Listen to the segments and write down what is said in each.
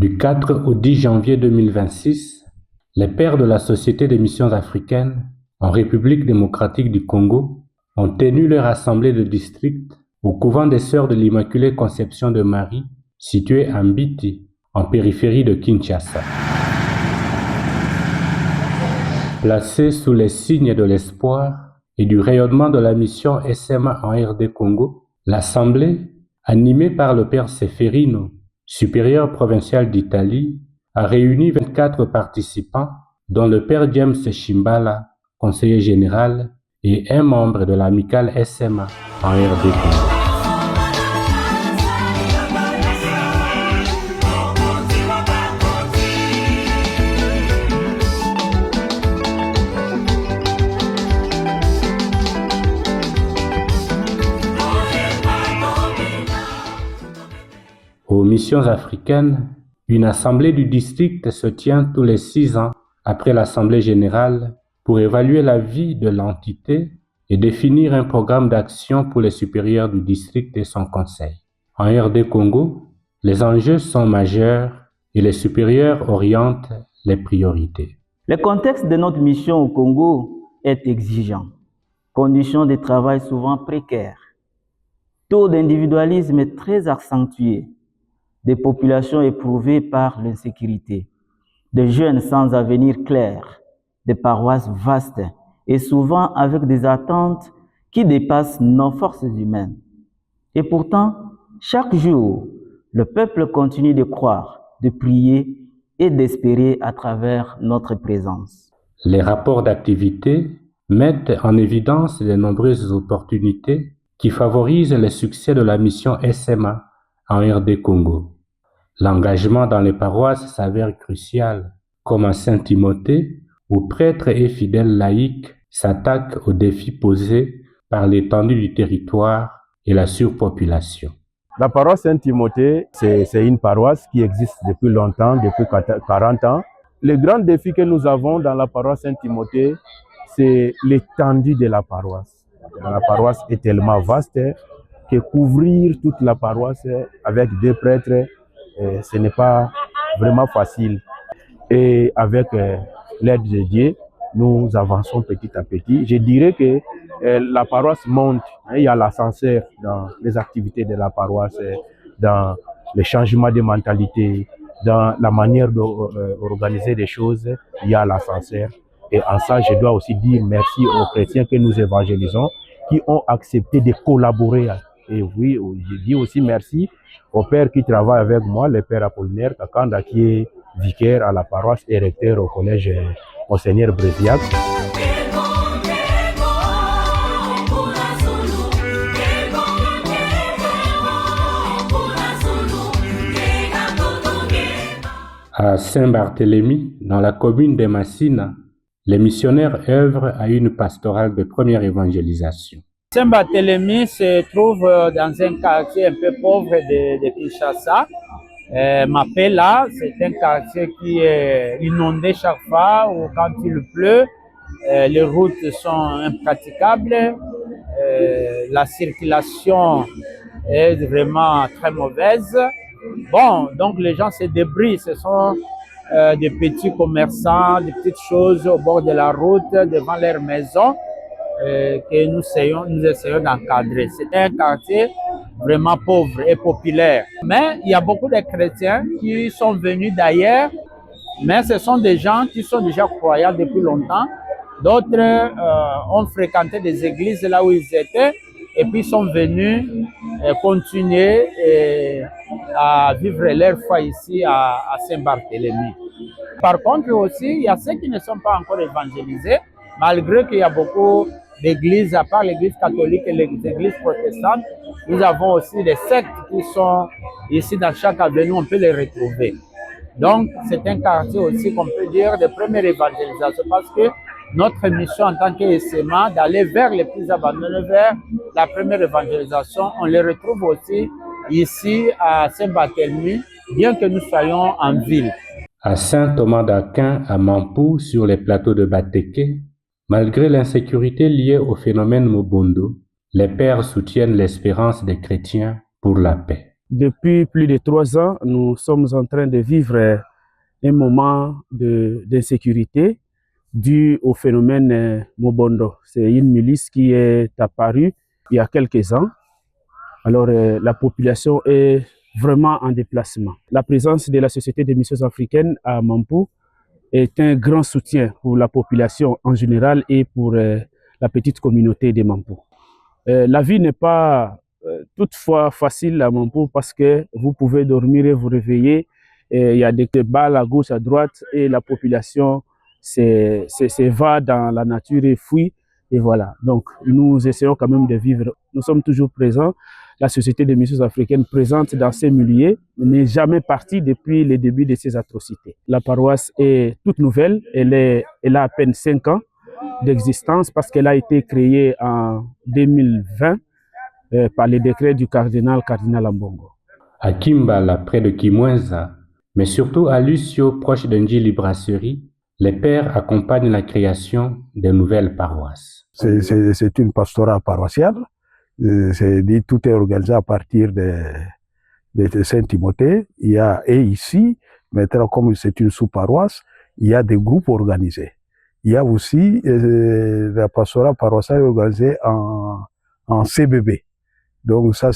Du 4 au 10 janvier 2026, les pères de la Société des missions africaines en République démocratique du Congo ont tenu leur assemblée de district au couvent des Sœurs de l'Immaculée Conception de Marie, situé à Mbiti, en périphérie de Kinshasa. Placée sous les signes de l'espoir et du rayonnement de la mission SMA en RD Congo, l'assemblée, animée par le père Seferino, supérieur provincial d'Italie, a réuni 24 participants, dont le père James Chimbala, conseiller général, et un membre de l'amicale SMA en RD Congo. Aux missions africaines, une assemblée du district se tient tous les 6 ans après l'assemblée générale pour évaluer la vie de l'entité et définir un programme d'action pour les supérieurs du district et son conseil. En RD Congo, les enjeux sont majeurs et les supérieurs orientent les priorités. Le contexte de notre mission au Congo est exigeant. Conditions de travail souvent précaires. Taux d'individualisme très accentué. Des populations éprouvées par l'insécurité. Des jeunes sans avenir clair. Des paroisses vastes et souvent avec des attentes qui dépassent nos forces humaines. Et pourtant, chaque jour, le peuple continue de croire, de prier et d'espérer à travers notre présence. Les rapports d'activité mettent en évidence les nombreuses opportunités qui favorisent le succès de la mission SMA en RD Congo. L'engagement dans les paroisses s'avère crucial, comme à Saint-Timothée, où prêtres et fidèles laïcs s'attaquent aux défis posés par l'étendue du territoire et la surpopulation. La paroisse Saint-Timothée, c'est une paroisse qui existe depuis longtemps, depuis 40 ans. Le grand défi que nous avons dans la paroisse Saint-Timothée, c'est l'étendue de la paroisse. La paroisse est tellement vaste que couvrir toute la paroisse avec 2 prêtres, ce n'est pas vraiment facile. Et avec l'aide de Dieu, nous avançons petit à petit. Je dirais que la paroisse monte. Il y a l'ascenseur dans les activités de la paroisse, dans le changement de mentalité, dans la manière d'organiser les choses. Il y a l'ascenseur. Et en ça, je dois aussi dire merci aux chrétiens que nous évangélisons, qui ont accepté de collaborer. Et oui, je dis aussi merci au père qui travaille avec moi, le père Apollinaire Kakanda, qui est vicaire à la paroisse et recteur au collège Monseigneur Bréziac. À Saint-Barthélemy, dans la commune de Massina, les missionnaires œuvrent à une pastorale de première évangélisation. Saint-Barthélemy se trouve dans un quartier un peu pauvre de Kinshasa. Mapela, c'est un quartier qui est inondé chaque fois ou quand il pleut. Les routes sont impraticables. La circulation est vraiment très mauvaise. Bon, donc les gens se débrouillent. Ce sont des petits commerçants, des petites choses au bord de la route, devant leur maison. Que nous essayons d'encadrer. C'est un quartier vraiment pauvre et populaire. Mais il y a beaucoup de chrétiens qui sont venus d'ailleurs, mais ce sont des gens qui sont déjà croyants depuis longtemps. D'autres ont fréquenté des églises là où ils étaient et puis sont venus continuer à vivre leur foi ici à Saint-Barthélemy. Par contre aussi, il y a ceux qui ne sont pas encore évangélisés, malgré qu'il y a beaucoup d'églises, à part l'église catholique et les églises protestantes, nous avons aussi des sectes qui sont ici dans chaque avenue, on peut les retrouver. Donc, c'est un quartier aussi qu'on peut dire de première évangélisation parce que notre mission en tant qu'ESMA, d'aller vers les plus abandonnés, vers la première évangélisation, on les retrouve aussi ici à Saint-Barthélemy, bien que nous soyons en ville. À Saint-Thomas d'Aquin, à Mampou, sur les plateaux de Bateke, malgré l'insécurité liée au phénomène Mobondo, les pères soutiennent l'espérance des chrétiens pour la paix. Depuis plus de 3 ans, nous sommes en train de vivre un moment d'insécurité dû au phénomène Mobondo. C'est une milice qui est apparue il y a quelques ans. Alors, la population est vraiment en déplacement. La présence de la Société des missions africaines à Mampou est un grand soutien pour la population en général et pour la petite communauté de Mampou. La vie n'est pas toutefois facile à Mampou parce que vous pouvez dormir et vous réveiller. Il y a des balles à gauche, à droite et la population va dans la nature et fuit. Et voilà, donc nous essayons quand même de vivre. Nous sommes toujours présents. La Société des missions africaines présente dans ces milieux n'est jamais partie depuis le début de ces atrocités. La paroisse est toute nouvelle, elle a à peine 5 ans d'existence parce qu'elle a été créée en 2020 par le décret du cardinal Ambongo. À Kimbala, près de Kimwenza, mais surtout à Lucio, proche d'Ndjili Brasserie, les pères accompagnent la création de nouvelles paroisses. C'est une pastorale paroissiale. Tout est organisé à partir de Saint-Timothée. Et ici, maintenant, comme c'est une sous-paroisse, il y a des groupes organisés. Il y a aussi la pastorale paroissiale organisée en CBB. Donc ça,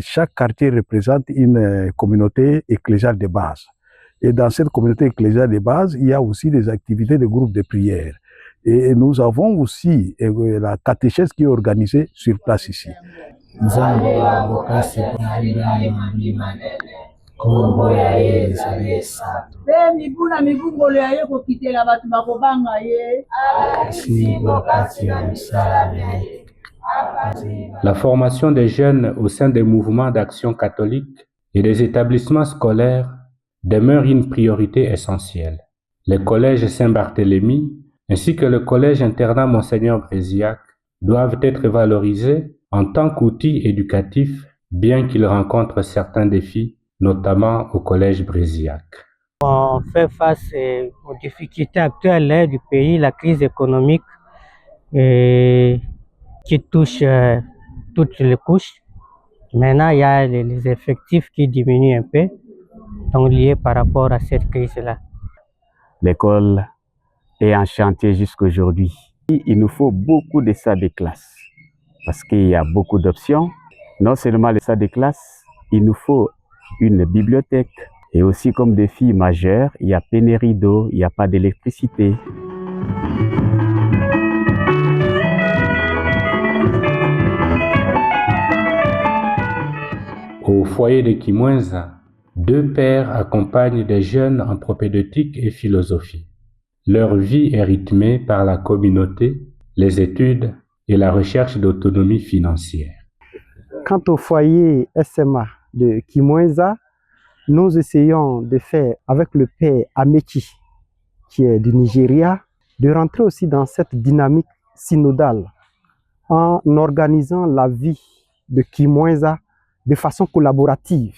chaque quartier représente une communauté ecclésiale de base. Et dans cette communauté ecclésiale de base, il y a aussi des activités de groupes de prière. Et nous avons aussi la catéchèse qui est organisée sur place ici. La formation des jeunes au sein des mouvements d'action catholique et des établissements scolaires demeure une priorité essentielle. Le collège Saint-Barthélemy ainsi que le collège internat Monseigneur Bréziac doivent être valorisés en tant qu'outils éducatifs, bien qu'ils rencontrent certains défis, notamment au collège Bréziac. On fait face aux difficultés actuelles du pays, la crise économique qui touche toutes les couches. Maintenant, il y a les effectifs qui diminuent un peu, donc liés par rapport à cette crise-là. L'école est en chantier jusqu'aujourd'hui. Il nous faut beaucoup de salles de classe parce qu'il y a beaucoup d'options. Non seulement les salles de classe, il nous faut une bibliothèque. Et aussi comme défi majeur, il y a pénurie d'eau, il n'y a pas d'électricité. Au foyer de Kimwenza, 2 pères accompagnent des jeunes en propédeutique et philosophie. Leur vie est rythmée par la communauté, les études et la recherche d'autonomie financière. Quant au foyer SMA de Kimwenza, nous essayons de faire avec le père Amechi, qui est du Nigeria, de rentrer aussi dans cette dynamique synodale en organisant la vie de Kimwenza de façon collaborative.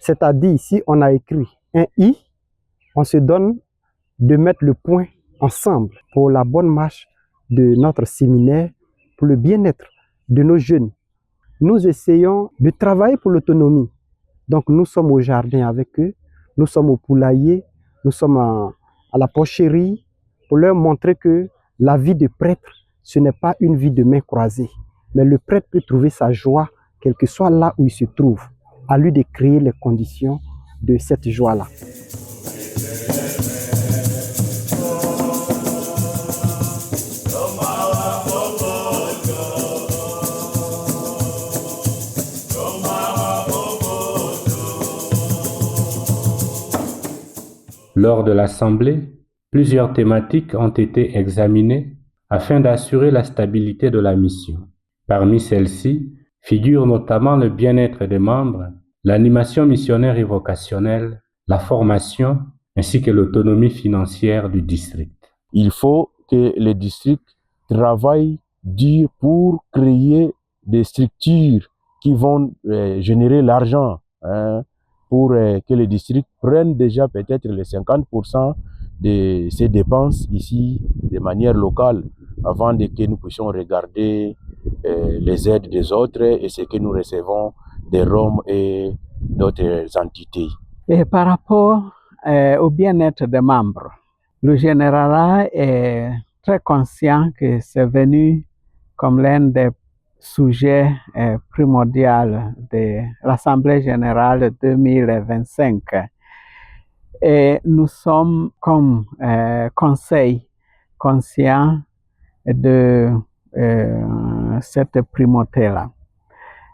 C'est-à-dire ici, on a écrit un I, on se donne de mettre le point ensemble pour la bonne marche de notre séminaire, pour le bien-être de nos jeunes. Nous essayons de travailler pour l'autonomie. Donc nous sommes au jardin avec eux, nous sommes au poulailler, nous sommes à la porcherie pour leur montrer que la vie de prêtre, ce n'est pas une vie de main croisée. Mais le prêtre peut trouver sa joie, quel que soit là où il se trouve. À lui de créer les conditions de cette joie-là. Lors de l'Assemblée, plusieurs thématiques ont été examinées afin d'assurer la stabilité de la mission. Parmi celles-ci figurent notamment le bien-être des membres, l'animation missionnaire et vocationnelle, la formation ainsi que l'autonomie financière du district. Il faut que les districts travaillent dur pour créer des structures qui vont générer l'argent, pour que les districts prennent déjà peut-être les 50% de ces dépenses ici de manière locale avant que nous puissions regarder les aides des autres et ce que nous recevons des Roms et d'autres entités. Et par rapport au bien-être des membres, le généralat est très conscient que c'est venu comme l'un des sujets primordiaux de l'Assemblée générale 2025. Et nous sommes comme conseil conscients de cette primauté-là.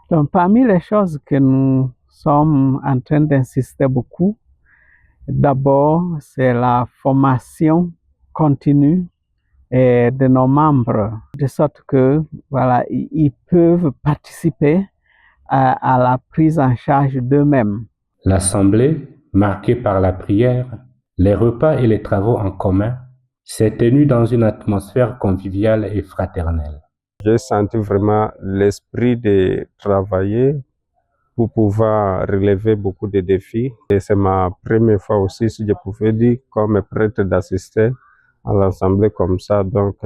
Donc, parmi les choses que nous sommes en train d'insister beaucoup, d'abord, c'est la formation continue de nos membres, de sorte que voilà, ils peuvent participer à la prise en charge d'eux-mêmes. L'assemblée, marquée par la prière, les repas et les travaux en commun, s'est tenue dans une atmosphère conviviale et fraternelle. J'ai senti vraiment l'esprit de travailler pour pouvoir relever beaucoup de défis. Et c'est ma première fois aussi, si je pouvais dire, comme prêtre d'assister à l'assemblée comme ça. Donc,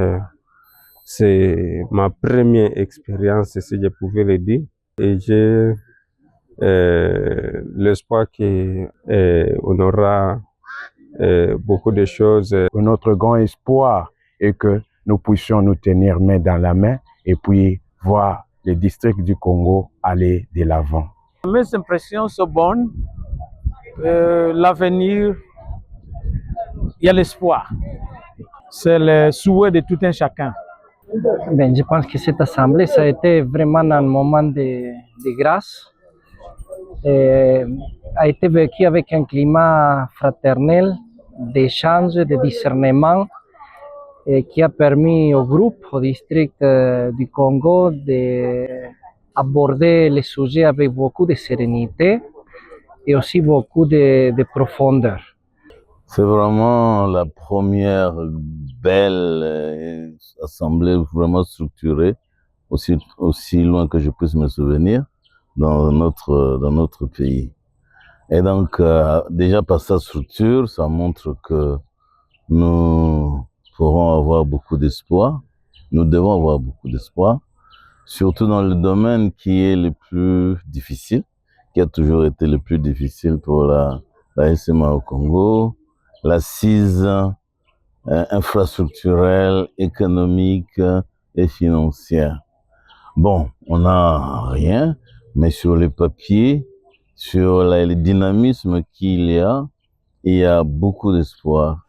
c'est ma première expérience, si je pouvais le dire. Et j'ai l'espoir qu'on aura beaucoup de choses. Notre grand espoir est que nous puissions nous tenir main dans la main et puis voir les districts du Congo aller de l'avant. Mes impressions sont bonnes. L'avenir, il y a l'espoir. C'est le souhait de tout un chacun. Ben, je pense que cette assemblée, ça a été vraiment un moment de grâce. A été vécu avec un climat fraternel, d'échange, de discernement, qui a permis au groupe, au district du Congo, d'aborder les sujets avec beaucoup de sérénité et aussi beaucoup de profondeur. C'est vraiment la première belle assemblée vraiment structurée, aussi loin que je puisse me souvenir, dans notre pays. Et donc, déjà par sa structure, ça montre que nous pourrons avoir beaucoup d'espoir. Nous devons avoir beaucoup d'espoir, surtout dans le domaine qui est le plus difficile, qui a toujours été le plus difficile pour la SMA au Congo, l'assise infrastructurelle, économique et financière. Bon, on n'a rien, mais sur les papiers, sur le dynamisme qu'il y a, il y a beaucoup d'espoir